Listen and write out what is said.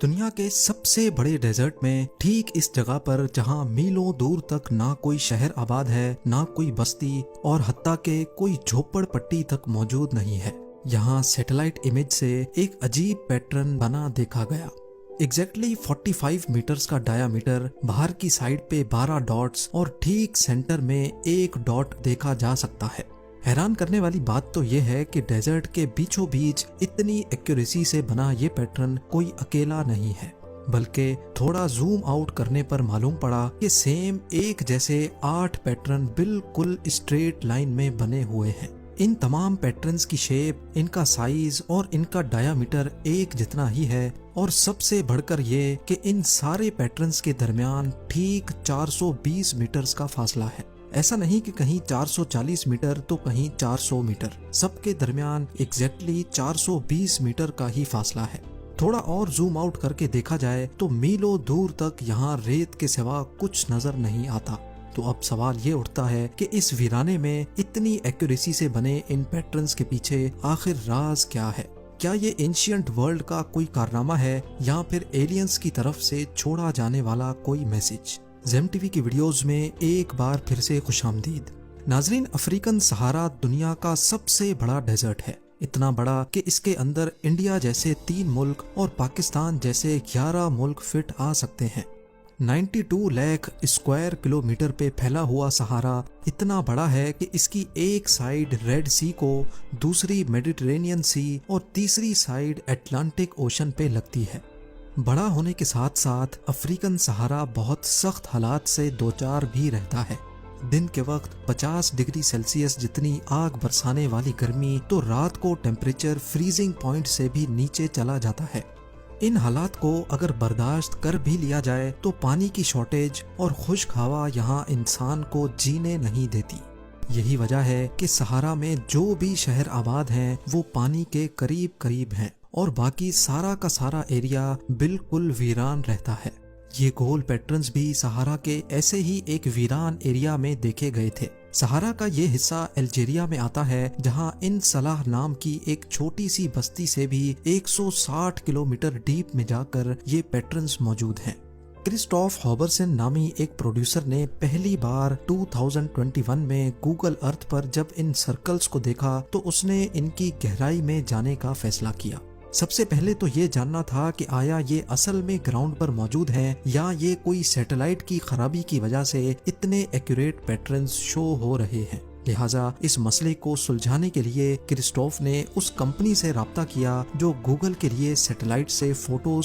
دنیا کے سب سے بڑے ڈیزرٹ میں ٹھیک اس جگہ پر جہاں میلوں دور تک نہ کوئی شہر آباد ہے، نہ کوئی بستی، اور حتیٰ کہ کوئی جھوپڑ پٹی تک موجود نہیں ہے، یہاں سیٹلائٹ امیج سے ایک عجیب پیٹرن بنا دیکھا گیا۔ ایگزیکٹلی 45 میٹرز کا ڈایا میٹر، باہر کی سائڈ پہ 12 ڈاٹس اور ٹھیک سینٹر میں ایک ڈاٹ دیکھا جا سکتا ہے۔ حیران کرنے والی بات تو یہ ہے کہ ڈیزرٹ کے بیچوں بیچ اتنی ایکوریسی سے بنا یہ پیٹرن کوئی اکیلا نہیں ہے، بلکہ تھوڑا زوم آؤٹ کرنے پر معلوم پڑا کہ سیم ایک جیسے 8 پیٹرن بالکل اسٹریٹ لائن میں بنے ہوئے ہیں۔ ان تمام پیٹرنز کی شیپ، ان کا سائز اور ان کا ڈایا میٹر ایک جتنا ہی ہے، اور سب سے بڑھ کر یہ کہ ان سارے پیٹرنز کے درمیان ٹھیک 420 میٹرز کا فاصلہ ہے۔ ایسا نہیں کہ کہیں 440 میٹر تو کہیں 400 میٹر، سب کے درمیان ایگزیکٹلی 420 میٹر کا ہی فاصلہ ہے۔ تھوڑا اور زوم آؤٹ کر کے دیکھا جائے تو میلوں دور تک یہاں ریت کے سوا کچھ نظر نہیں آتا۔ تو اب سوال یہ اٹھتا ہے کہ اس ویرانے میں اتنی ایکوریسی سے بنے ان پیٹرنز کے پیچھے آخر راز کیا ہے؟ کیا یہ اینشینٹ ورلڈ کا کوئی کارنامہ ہے، یا پھر ایلینز کی طرف سے چھوڑا جانے والا کوئی میسج؟ زیم ٹی وی کی ویڈیوز میں ایک بار پھر سے خوش آمدید۔ ناظرین، افریقن صحارا دنیا کا سب سے بڑا ڈیزرٹ ہے، اتنا بڑا کہ اس کے اندر انڈیا جیسے 3 ملک اور پاکستان جیسے 11 ملک فٹ آ سکتے ہیں۔ 92 لاکھ اسکوائر کلومیٹر پہ پھیلا ہوا صحارا اتنا بڑا ہے کہ اس کی ایک سائیڈ ریڈ سی کو، دوسری میڈیٹرینین سی اور تیسری سائیڈ اٹلانٹک اوشن پہ لگتی ہے۔ بڑا ہونے کے ساتھ ساتھ افریقن صحارا بہت سخت حالات سے دوچار بھی رہتا ہے۔ دن کے وقت 50 ڈگری سیلسیس جتنی آگ برسانے والی گرمی تو رات کو ٹیمپریچر فریزنگ پوائنٹ سے بھی نیچے چلا جاتا ہے۔ ان حالات کو اگر برداشت کر بھی لیا جائے تو پانی کی شارٹیج اور خشک ہوا یہاں انسان کو جینے نہیں دیتی۔ یہی وجہ ہے کہ صحارا میں جو بھی شہر آباد ہیں وہ پانی کے قریب قریب ہیں، اور باقی سارا کا سارا ایریا بالکل ویران رہتا ہے۔ یہ گول پیٹرنز بھی صحارا کے ایسے ہی ایک ویران ایریا میں دیکھے گئے تھے۔ صحارا کا یہ حصہ الجیریا میں آتا ہے، جہاں ان صلاح نام کی ایک چھوٹی سی بستی سے بھی 160 کلومیٹر ڈیپ میں جا کر یہ پیٹرنز موجود ہیں۔ کرسٹوف ہابرسن نامی ایک پروڈیوسر نے پہلی بار 2021 میں گوگل ارتھ پر جب ان سرکلز کو دیکھا تو اس نے ان کی گہرائی میں جانے کا فیصلہ کیا۔ سب سے پہلے تو یہ جاننا تھا کہ آیا یہ اصل میں گراؤنڈ پر موجود ہیں، یا یہ کوئی سیٹلائٹ کی خرابی کی وجہ سے اتنے ایکوریٹ پیٹرنز شو ہو رہے ہیں۔ لہٰذا اس مسئلے کو سلجھانے کے لیے کرسٹوف نے اس کمپنی سے رابطہ کیا جو گوگل کے لیے سیٹلائٹ سے فوٹوز